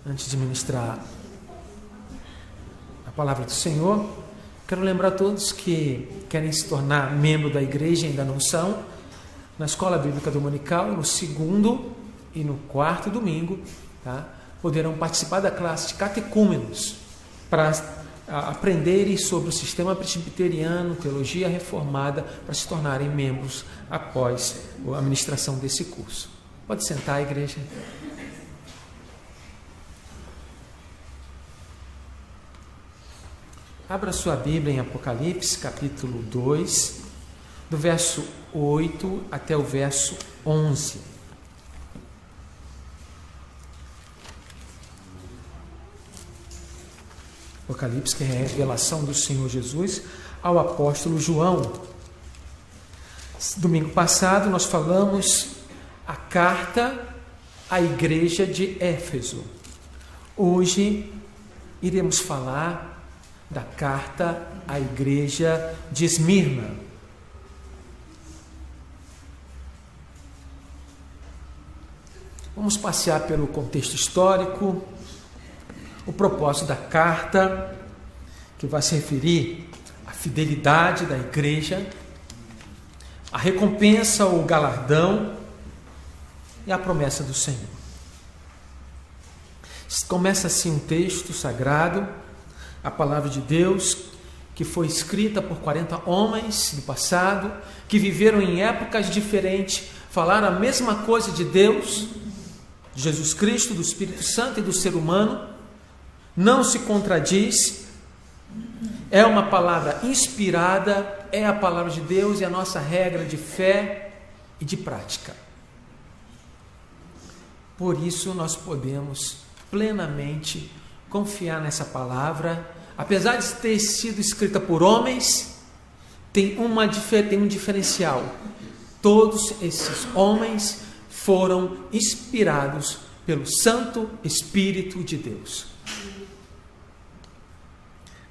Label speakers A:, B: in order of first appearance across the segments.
A: Antes de ministrar a palavra do Senhor, quero lembrar a todos que querem se tornar membro da igreja e ainda não são, na Escola Bíblica Dominical, no segundo e no quarto domingo, tá? Poderão participar da classe de catecúmenos para aprenderem sobre o sistema presbiteriano, teologia reformada, para se tornarem membros após a ministração desse curso. Pode sentar, igreja. Abra sua Bíblia em Apocalipse, capítulo 2, do verso 8 até o verso 11. Apocalipse, que é a revelação do Senhor Jesus ao apóstolo João. Domingo passado nós falamos a carta à igreja de Éfeso. Hoje iremos falar da carta à igreja de Esmirna. Vamos passear pelo contexto histórico, o propósito da carta, que vai se referir à fidelidade da igreja, a recompensa ou galardão e a promessa do Senhor. Começa assim um texto sagrado, a palavra de Deus, que foi escrita por 40 homens do passado, que viveram em épocas diferentes, falaram a mesma coisa de Deus, de Jesus Cristo, do Espírito Santo e do ser humano, não se contradiz, é uma palavra inspirada, é a palavra de Deus e a nossa regra de fé e de prática. Por isso nós podemos plenamente confiar nessa palavra, apesar de ter sido escrita por homens, tem um diferencial. Todos esses homens foram inspirados pelo Santo Espírito de Deus.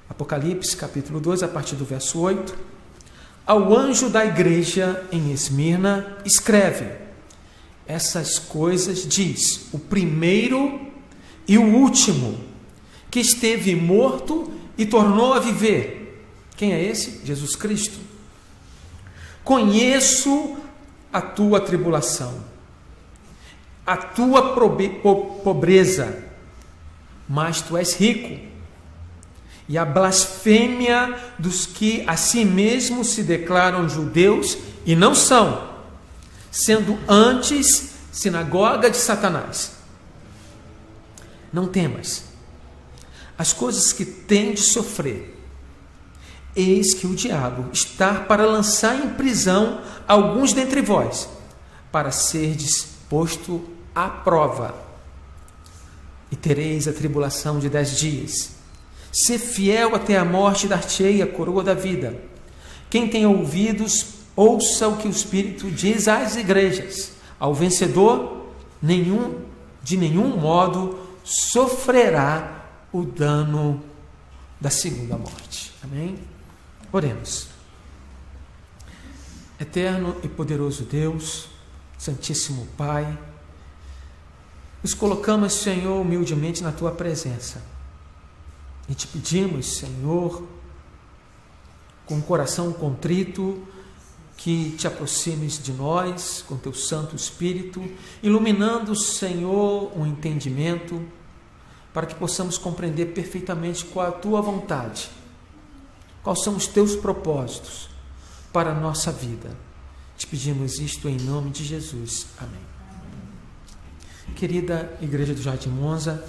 A: Apocalipse, capítulo 2, a partir do verso 8. Ao anjo da igreja em Esmirna, escreve: essas coisas diz o primeiro e o último, que esteve morto e tornou a viver. Quem é esse? Jesus Cristo. Conheço a tua tribulação, a tua pobreza, mas tu és rico, e a blasfêmia dos que a si mesmos se declaram judeus e não são, sendo antes sinagoga de Satanás. Não temas as coisas que tem de sofrer. Eis que o diabo está para lançar em prisão alguns dentre vós, para serdes posto à prova, e tereis a tribulação de 10 dias. Sê fiel até a morte, dar-te-ei a coroa da vida. Quem tem ouvidos, ouça o que o Espírito diz às igrejas. Ao vencedor, de nenhum modo sofrerá o dano da segunda morte. Amém? Oremos. Eterno e poderoso Deus, Santíssimo Pai, nos colocamos, Senhor, humildemente na Tua presença e te pedimos, Senhor, com o coração contrito, que te aproximes de nós com Teu Santo Espírito, iluminando, Senhor, um entendimento, para que possamos compreender perfeitamente qual é a Tua vontade, quais são os Teus propósitos para a nossa vida. Te pedimos isto em nome de Jesus. Amém. Querida Igreja do Jardim Monza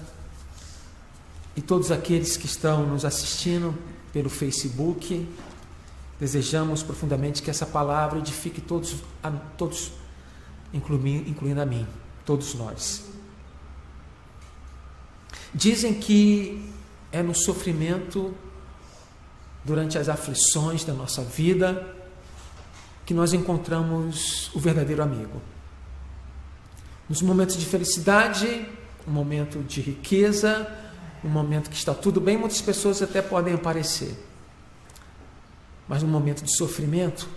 A: e todos aqueles que estão nos assistindo pelo Facebook, desejamos profundamente que essa palavra edifique todos incluindo a mim, todos nós. Dizem que é no sofrimento, durante as aflições da nossa vida, que nós encontramos o verdadeiro amigo. Nos momentos de felicidade, um momento de riqueza, um momento que está tudo bem, muitas pessoas até podem aparecer. Mas no momento de sofrimento,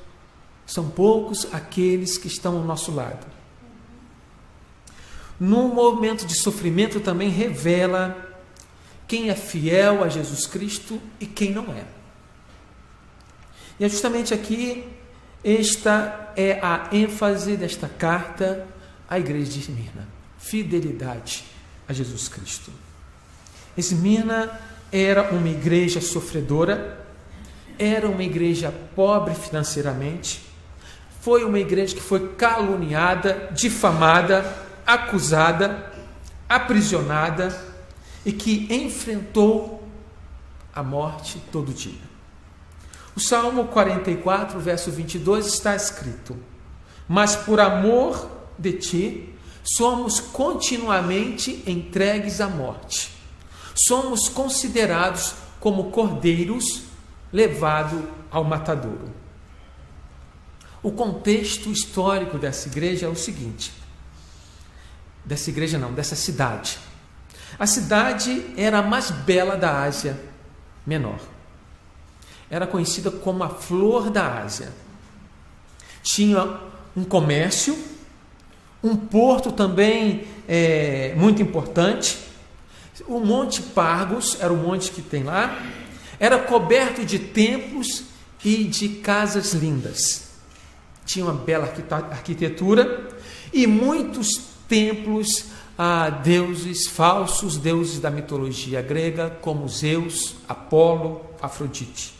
A: são poucos aqueles que estão ao nosso lado. no momento de sofrimento também revela quem é fiel a Jesus Cristo e quem não é. E é justamente aqui, esta é a ênfase desta carta à igreja de Esmirna: fidelidade a Jesus Cristo. Esmirna era uma igreja sofredora, era uma igreja pobre financeiramente, foi uma igreja que foi caluniada, difamada, acusada, aprisionada e que enfrentou a morte todo dia. O Salmo 44, verso 22 está escrito: mas por amor de ti, somos continuamente entregues à morte. Somos considerados como cordeiros levados ao matadouro. O contexto histórico dessa igreja é o seguinte: dessa cidade. A cidade era a mais bela da Ásia Menor. Era conhecida como a flor da Ásia. Tinha um comércio, um porto também muito importante. O Monte Pargos, era o monte que tem lá, era coberto de templos e de casas lindas. Tinha uma bela arquitetura e muitos templos a deuses, falsos deuses da mitologia grega, como Zeus, Apolo, Afrodite.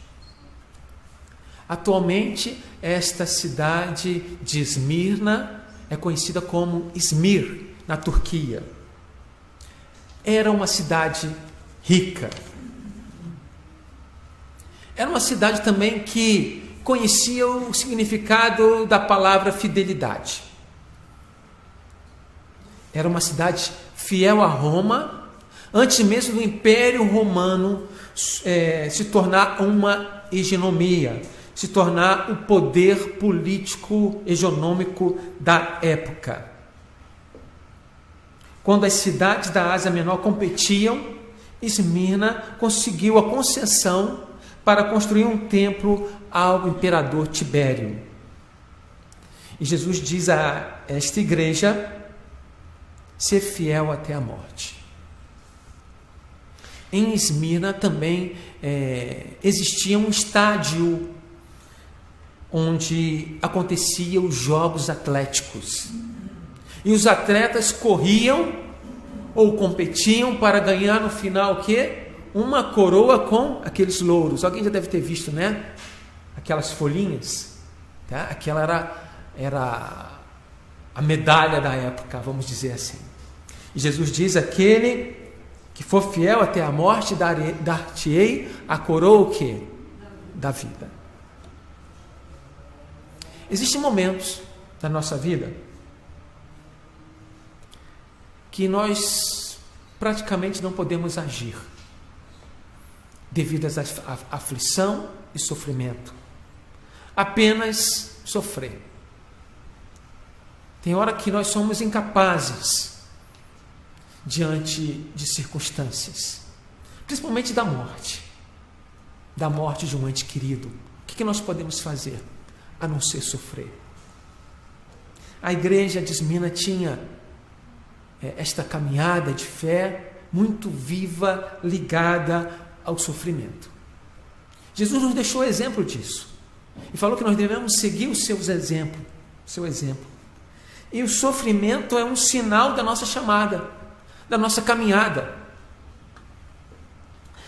A: Atualmente, esta cidade de Esmirna é conhecida como Izmir, na Turquia. Era uma cidade rica. Era uma cidade também que conhecia o significado da palavra fidelidade. Era uma cidade fiel a Roma, antes mesmo do Império Romano se tornar uma hegemonia, se tornar o poder político hegemônico da época. Quando as cidades da Ásia Menor competiam, Esmirna conseguiu a concessão para construir um templo ao imperador Tibério. E Jesus diz a esta igreja: ser fiel até a morte. Em Esmirna também existia um estádio onde aconteciam os jogos atléticos. E os atletas corriam ou competiam para ganhar no final o quê? Uma coroa com aqueles louros. Alguém já deve ter visto, né? Aquelas folhinhas. Tá? Aquela era a medalha da época, vamos dizer assim. E Jesus diz: aquele que for fiel até a morte, dar-te-ei a coroa o quê? Da vida. Existem momentos da nossa vida que nós praticamente não podemos agir devido à aflição e sofrimento. Apenas sofrer. Tem hora que nós somos incapazes diante de circunstâncias, principalmente da morte de um ente querido. O que nós podemos fazer a não ser sofrer? A igreja de Esmirna tinha esta caminhada de fé muito viva, ligada ao sofrimento. Jesus nos deixou exemplo disso e falou que nós devemos seguir o seu exemplo. E o sofrimento é um sinal da nossa chamada, da nossa caminhada.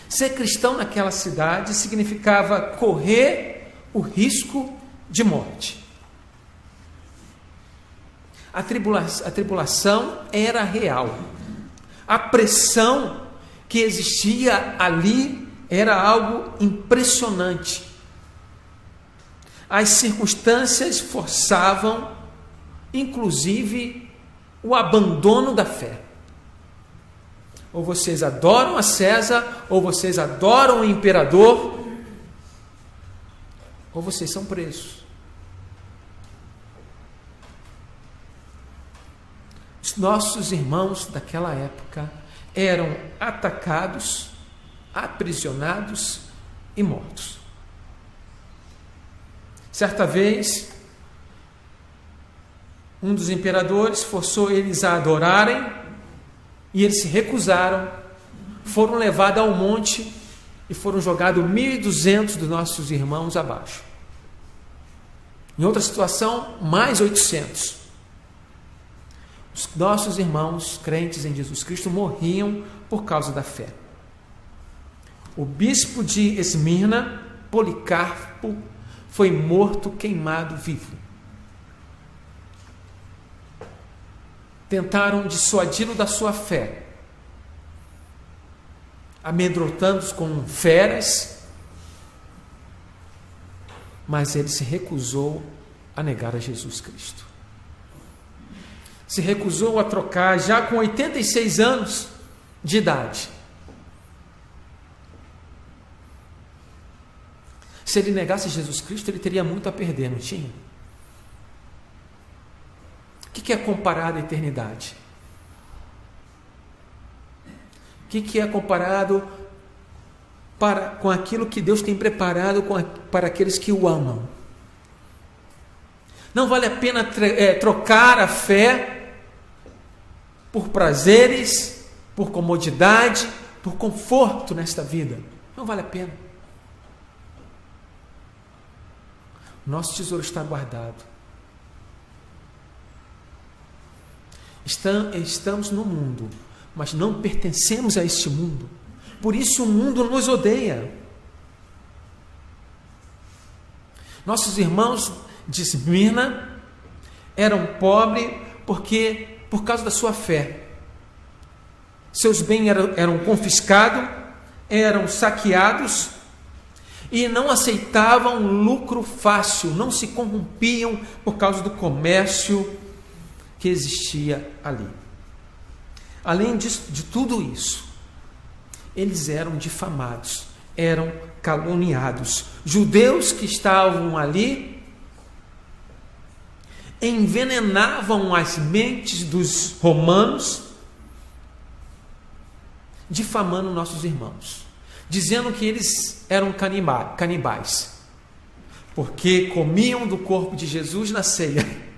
A: Ser cristão naquela cidade significava correr o risco de morte. A tribulação era real. A pressão que existia ali era algo impressionante. As circunstâncias forçavam, inclusive, o abandono da fé. Ou vocês adoram a César, ou vocês adoram o imperador, ou vocês são presos. Os nossos irmãos daquela época eram atacados, aprisionados e mortos. Certa vez, Um dos imperadores forçou eles a adorarem e eles se recusaram, foram levados ao monte e foram jogados 1.200 dos nossos irmãos abaixo. Em outra situação, mais 800. Os nossos irmãos crentes em Jesus Cristo morriam por causa da fé. O bispo de Esmirna, Policarpo, foi morto, queimado vivo. Tentaram dissuadi-lo da sua fé, amedrontando-os com feras, mas ele se recusou a negar a Jesus Cristo. Se recusou a trocar, já com 86 anos de idade. Se ele negasse Jesus Cristo, ele teria muito a perder, não tinha? O que é comparado à eternidade? O que é comparado com aquilo que Deus tem preparado para aqueles que o amam? Não vale a pena trocar a fé por prazeres, por comodidade, por conforto nesta vida. Não vale a pena. Nosso tesouro está guardado. Estamos no mundo, mas não pertencemos a este mundo. Por isso o mundo nos odeia. Nossos irmãos de Esmirna eram pobres por causa da sua fé. Seus bens eram confiscados, eram saqueados e não aceitavam lucro fácil, não se corrompiam por causa do comércio que existia ali. Além de tudo isso, eles eram difamados, eram caluniados. Judeus que estavam ali envenenavam as mentes dos romanos, difamando nossos irmãos, dizendo que eles eram canibais, porque comiam do corpo de Jesus na ceia.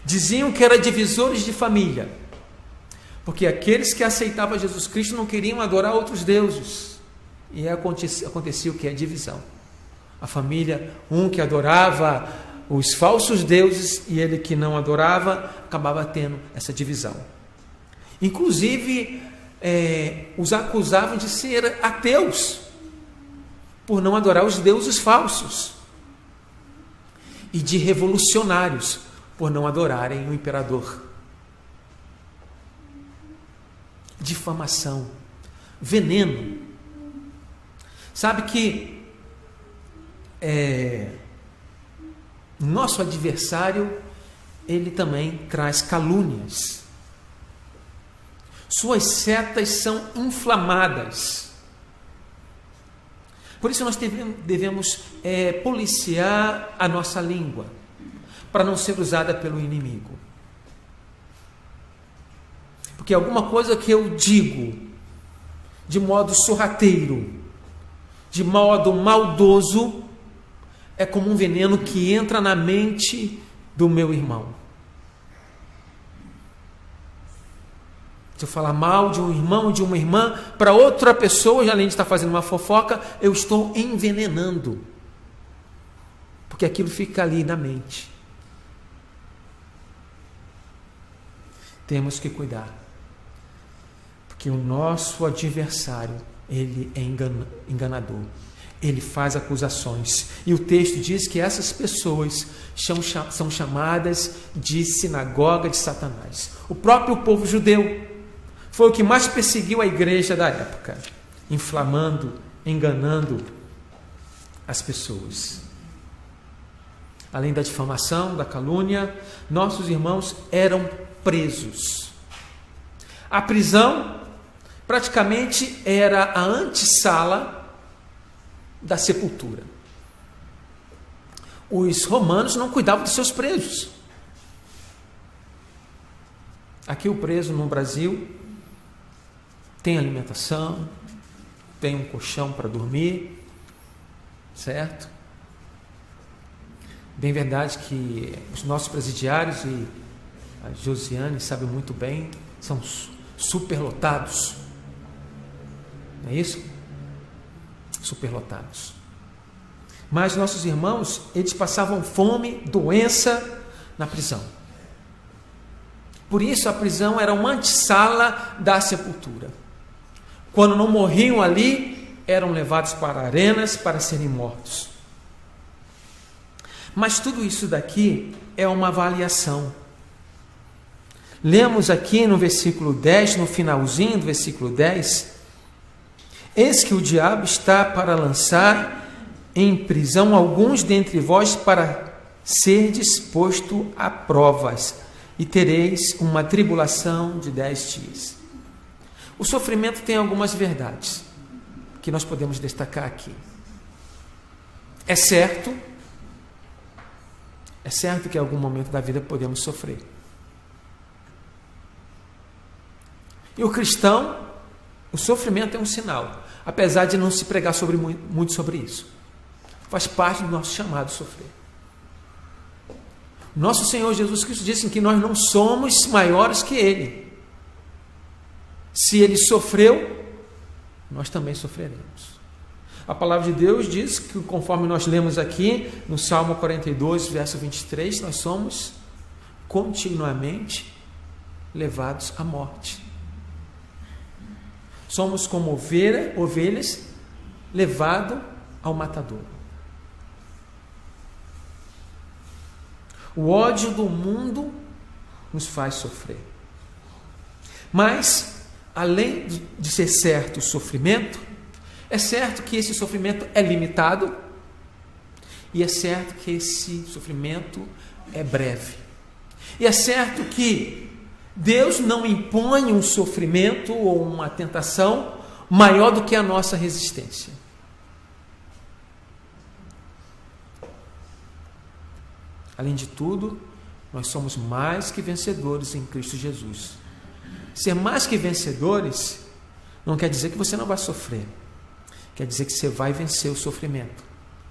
A: Diziam que eram divisores de família, porque aqueles que aceitavam Jesus Cristo não queriam adorar outros deuses, e acontecia o que é divisão. A família, um que adorava os falsos deuses e ele que não adorava, acabava tendo essa divisão. Inclusive, os acusavam de ser ateus, por não adorar os deuses falsos, e de revolucionários, por não adorarem o imperador. Difamação, veneno. Sabe que nosso adversário, ele também traz calúnias. Suas setas são inflamadas. Por isso nós devemos policiar a nossa língua, para não ser usada pelo inimigo. Porque alguma coisa que eu digo de modo sorrateiro, de modo maldoso, é como um veneno que entra na mente do meu irmão. Se eu falar mal de um irmão, de uma irmã, para outra pessoa, além de estar fazendo uma fofoca, eu estou envenenando. Porque aquilo fica ali na mente. Temos que cuidar, porque o nosso adversário, ele é enganador, ele faz acusações, e o texto diz que essas pessoas são chamadas de sinagoga de Satanás. O próprio povo judeu foi o que mais perseguiu a igreja da época, inflamando, enganando as pessoas. Além da difamação, da calúnia, nossos irmãos eram presos. A prisão praticamente era a antessala da sepultura. Os romanos não cuidavam de seus presos. Aqui o preso no Brasil tem alimentação, tem um colchão para dormir, certo? Bem verdade que os nossos presidiários, e a Josiane sabe muito bem, são superlotados. Não é isso? Superlotados. Mas nossos irmãos, eles passavam fome, doença na prisão. Por isso a prisão era uma antessala da sepultura. Quando não morriam ali, eram levados para arenas para serem mortos. Mas tudo isso daqui é uma avaliação. Lemos aqui no versículo 10, no finalzinho do versículo 10, eis que o diabo está para lançar em prisão alguns dentre vós para serdes posto a provas, e tereis uma tribulação de 10 dias. O sofrimento tem algumas verdades que nós podemos destacar aqui. É certo que em algum momento da vida podemos sofrer. E o cristão, o sofrimento é um sinal, apesar de não se pregar muito sobre isso. Faz parte do nosso chamado sofrer. Nosso Senhor Jesus Cristo disse que nós não somos maiores que Ele. Se Ele sofreu, nós também sofreremos. A palavra de Deus diz que, conforme nós lemos aqui, no Salmo 42, verso 23, nós somos continuamente levados à morte. Somos como ovelhas levados ao matador. O ódio do mundo nos faz sofrer. Mas, além de ser certo o sofrimento, é certo que esse sofrimento é limitado e é certo que esse sofrimento é breve. E é certo que Deus não impõe um sofrimento ou uma tentação maior do que a nossa resistência. Além de tudo, nós somos mais que vencedores em Cristo Jesus. Ser mais que vencedores não quer dizer que você não vai sofrer. Quer dizer que você vai vencer o sofrimento.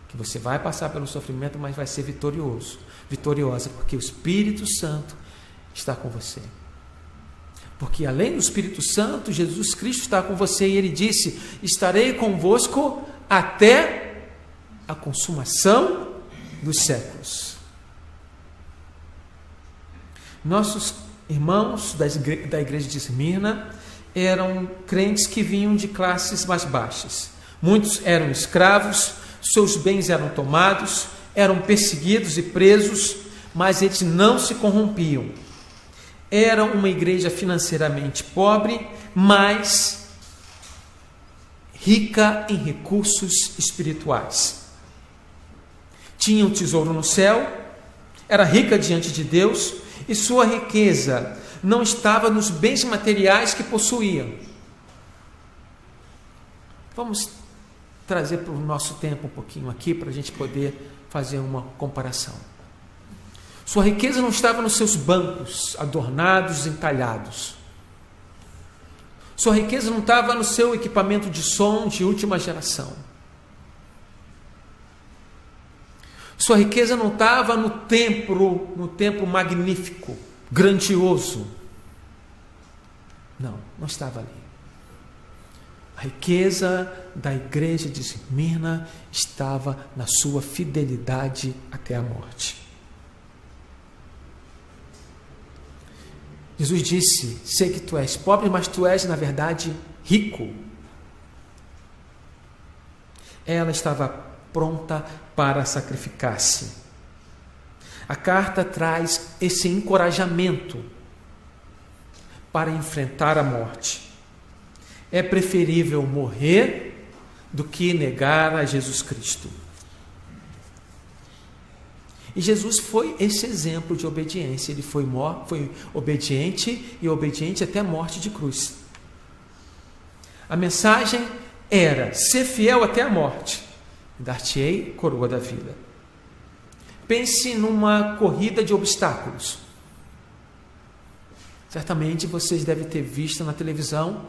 A: Que você vai passar pelo sofrimento, mas vai ser vitoriosa, porque o Espírito Santo está com você. Porque além do Espírito Santo, Jesus Cristo está com você e Ele disse: estarei convosco até a consumação dos séculos. Nossos irmãos da igreja de Esmirna eram crentes que vinham de classes mais baixas. Muitos eram escravos, seus bens eram tomados, eram perseguidos e presos, mas eles não se corrompiam. Era uma igreja financeiramente pobre, mas rica em recursos espirituais. Tinha um tesouro no céu, era rica diante de Deus, e sua riqueza não estava nos bens materiais que possuíam. Vamos trazer para o nosso tempo um pouquinho aqui, para a gente poder fazer uma comparação. Sua riqueza não estava nos seus bancos adornados, entalhados. Sua riqueza não estava no seu equipamento de som de última geração. Sua riqueza não estava no templo magnífico, grandioso. Não estava ali. A riqueza da igreja de Esmirna estava na sua fidelidade até a morte. Jesus disse: sei que tu és pobre, mas tu és, na verdade, rico. Ela estava pronta para sacrificar-se. A carta traz esse encorajamento para enfrentar a morte. É preferível morrer do que negar a Jesus Cristo. E Jesus foi esse exemplo de obediência. Ele foi obediente e obediente até a morte de cruz. A mensagem era: ser fiel até a morte, dar-te-ei coroa da vida. Pense numa corrida de obstáculos. Certamente vocês devem ter visto na televisão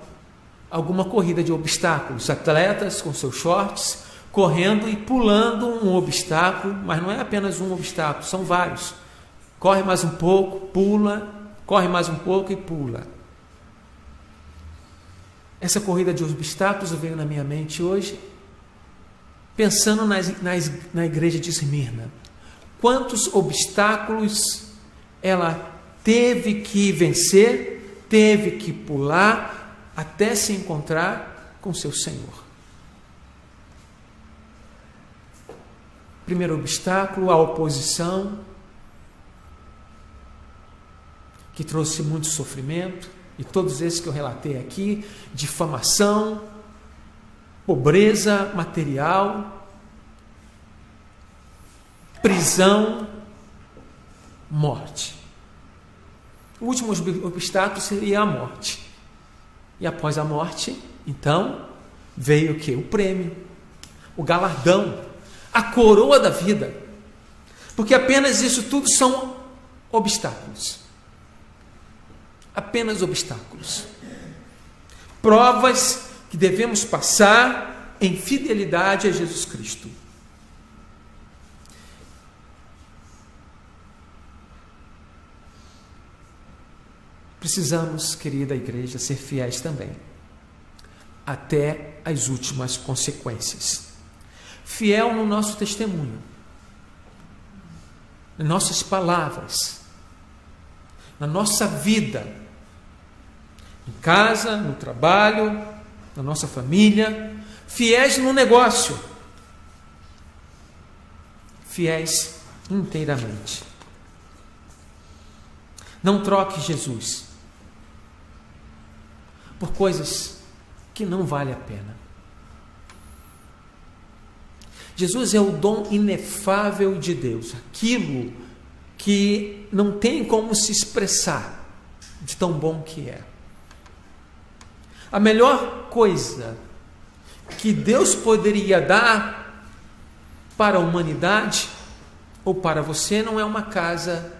A: alguma corrida de obstáculos, atletas com seus shorts correndo e pulando um obstáculo, mas não é apenas um obstáculo, são vários. Corre mais um pouco, pula, corre mais um pouco e pula. Essa corrida de obstáculos veio na minha mente hoje, pensando na igreja de Esmirna. Quantos obstáculos ela teve que vencer, teve que pular, até se encontrar com seu Senhor. Primeiro obstáculo, a oposição, que trouxe muito sofrimento, e todos esses que eu relatei aqui, difamação, pobreza material, prisão, morte. O último obstáculo seria a morte. E após a morte, então, veio o quê? O prêmio, o galardão, a coroa da vida. Porque apenas isso tudo são obstáculos. Apenas obstáculos. Provas que devemos passar em fidelidade a Jesus Cristo. Precisamos, querida igreja, ser fiéis também, até as últimas consequências. Fiel no nosso testemunho, nas nossas palavras, na nossa vida, em casa, no trabalho, na nossa família, fiéis no negócio, fiéis inteiramente. Não troque Jesus por coisas que não vale a pena. Jesus é o dom inefável de Deus, aquilo que não tem como se expressar de tão bom que é. A melhor coisa que Deus poderia dar para a humanidade ou para você não é uma casa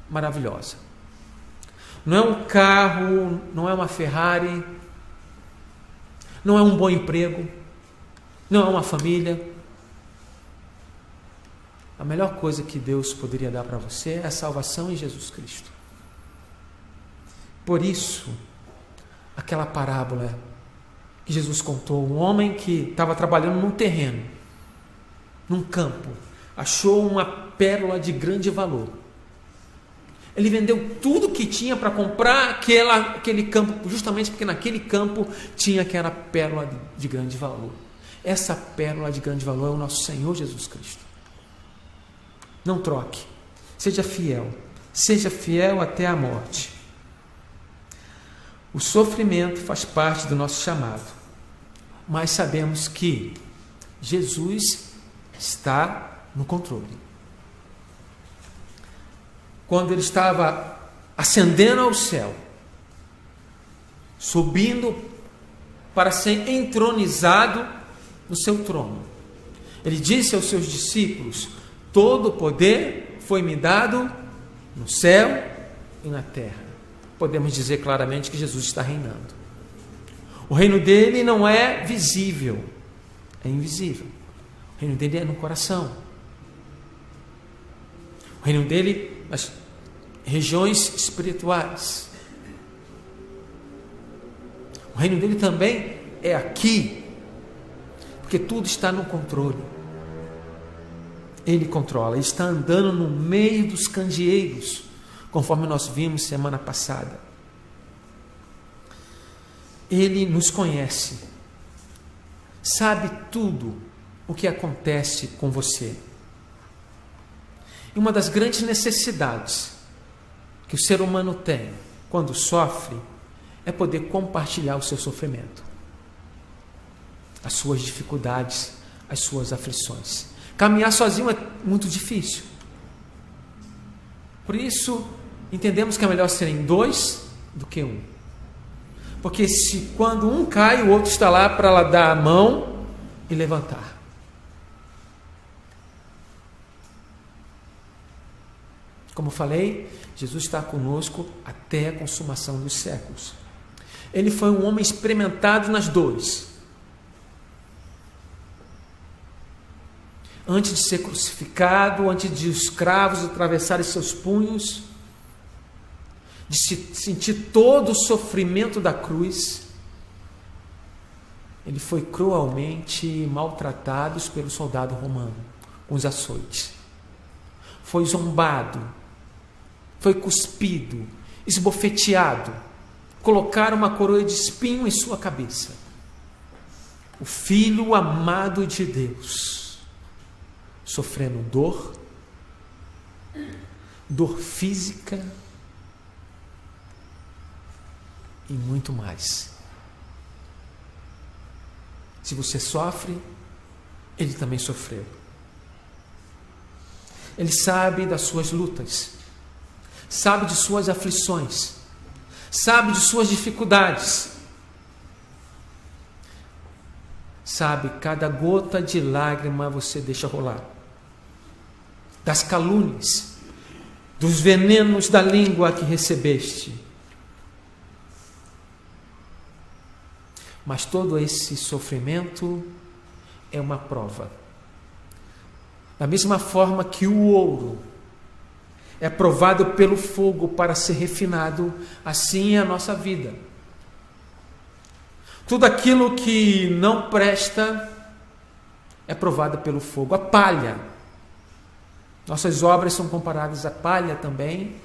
A: maravilhosa. Não é um carro, não é uma Ferrari, não é um bom emprego, não é uma família. A melhor coisa que Deus poderia dar para você é a salvação em Jesus Cristo. Por isso, aquela parábola que Jesus contou, um homem que estava trabalhando num terreno, num campo, achou uma pérola de grande valor. Ele vendeu tudo que tinha para comprar aquele campo, justamente porque naquele campo tinha aquela pérola de grande valor. Essa pérola de grande valor é o nosso Senhor Jesus Cristo. Não troque, seja fiel até a morte. O sofrimento faz parte do nosso chamado, mas sabemos que Jesus está no controle. Quando ele estava ascendendo ao céu, subindo para ser entronizado no seu trono, ele disse aos seus discípulos: todo o poder foi me dado no céu e na terra. Podemos dizer claramente que Jesus está reinando. O reino dele não é visível, é invisível. O reino dele é no coração. O reino dele nas regiões espirituais. O reino dele também é aqui, porque tudo está no controle. Ele controla, ele está andando no meio dos candeeiros, conforme nós vimos semana passada. Ele nos conhece, sabe tudo o que acontece com você. E uma das grandes necessidades que o ser humano tem quando sofre é poder compartilhar o seu sofrimento, as suas dificuldades, as suas aflições. Caminhar sozinho é muito difícil. Por isso, entendemos que é melhor serem dois do que um. Porque quando um cai, o outro está lá para dar a mão e levantar. Como falei, Jesus está conosco até a consumação dos séculos. Ele foi um homem experimentado nas dores. antes de ser crucificado, antes de os cravos atravessarem seus punhos, de sentir todo o sofrimento da cruz, ele foi cruelmente maltratado pelo soldado romano, com os açoites. Foi zombado, foi cuspido, esbofeteado, colocaram uma coroa de espinho em sua cabeça. O Filho amado de Deus, sofrendo dor física e muito mais. Se você sofre, ele também sofreu. Ele sabe das suas lutas, sabe de suas aflições, sabe de suas dificuldades, sabe cada gota de lágrima você deixa rolar, das calúnias, dos venenos da língua que recebeste. Mas todo esse sofrimento é uma prova. Da mesma forma que o ouro é provado pelo fogo para ser refinado, assim é a nossa vida. Tudo aquilo que não presta é provado pelo fogo. A palha. Nossas obras são comparadas à palha também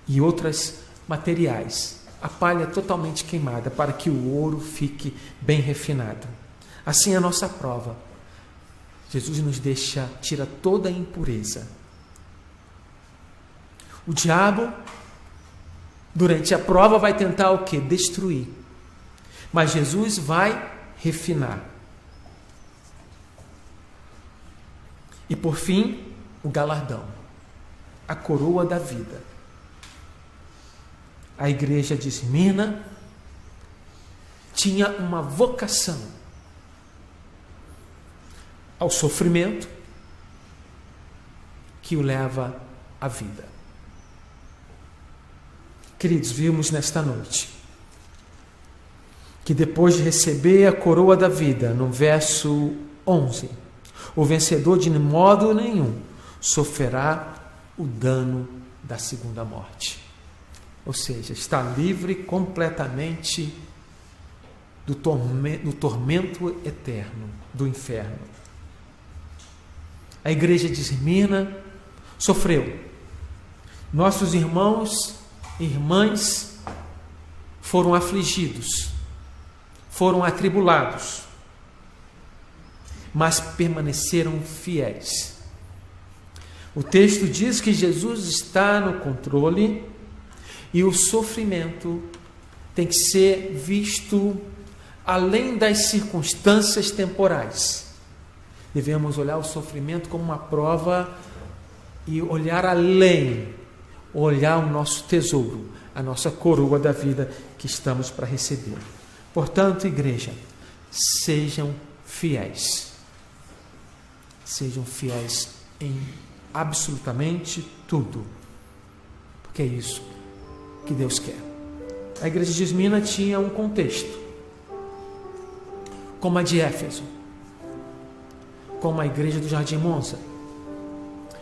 A: e outras materiais. A palha totalmente queimada para que o ouro fique bem refinado. Assim é a nossa prova. Jesus nos tira toda a impureza. O diabo, durante a prova, vai tentar o quê? Destruir. Mas Jesus vai refinar. E por fim, o galardão, a coroa da vida. A igreja de Esmirna tinha uma vocação ao sofrimento que o leva à vida. Queridos, vimos nesta noite que depois de receber a coroa da vida, no verso 11, o vencedor de modo nenhum sofrerá o dano da segunda morte. Ou seja, está livre completamente do tormento eterno, do inferno. A igreja de Esmirna sofreu. Nossos irmãos e irmãs foram afligidos, foram atribulados, mas permaneceram fiéis. O texto diz que Jesus está no controle e o sofrimento tem que ser visto além das circunstâncias temporais. Devemos olhar o sofrimento como uma prova e olhar além, olhar o nosso tesouro, a nossa coroa da vida que estamos para receber. Portanto, igreja, sejam fiéis. Sejam fiéis em absolutamente tudo, porque é isso que Deus quer. A igreja de Esmirna tinha um contexto, como a de Éfeso, como a igreja do Jardim Monza,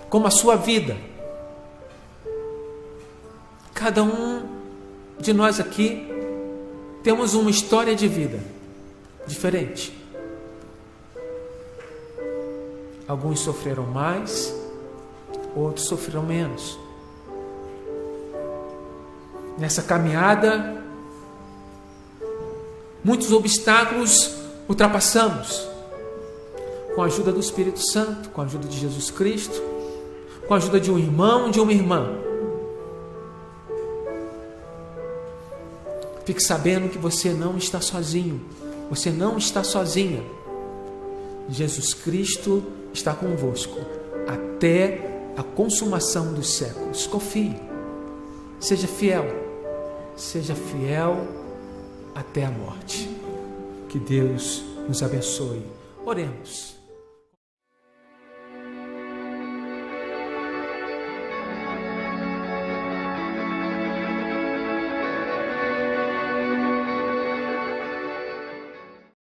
A: como a sua vida. Cada um de nós aqui temos uma história de vida diferente. Alguns sofreram mais, outros sofreram menos. Nessa caminhada, muitos obstáculos ultrapassamos, com a ajuda do Espírito Santo, com a ajuda de Jesus Cristo, com a ajuda de um irmão e de uma irmã. Fique sabendo que você não está sozinho, você não está sozinha. Jesus Cristo está convosco até a consumação dos séculos. Confie, seja fiel até a morte. Que Deus nos abençoe. Oremos.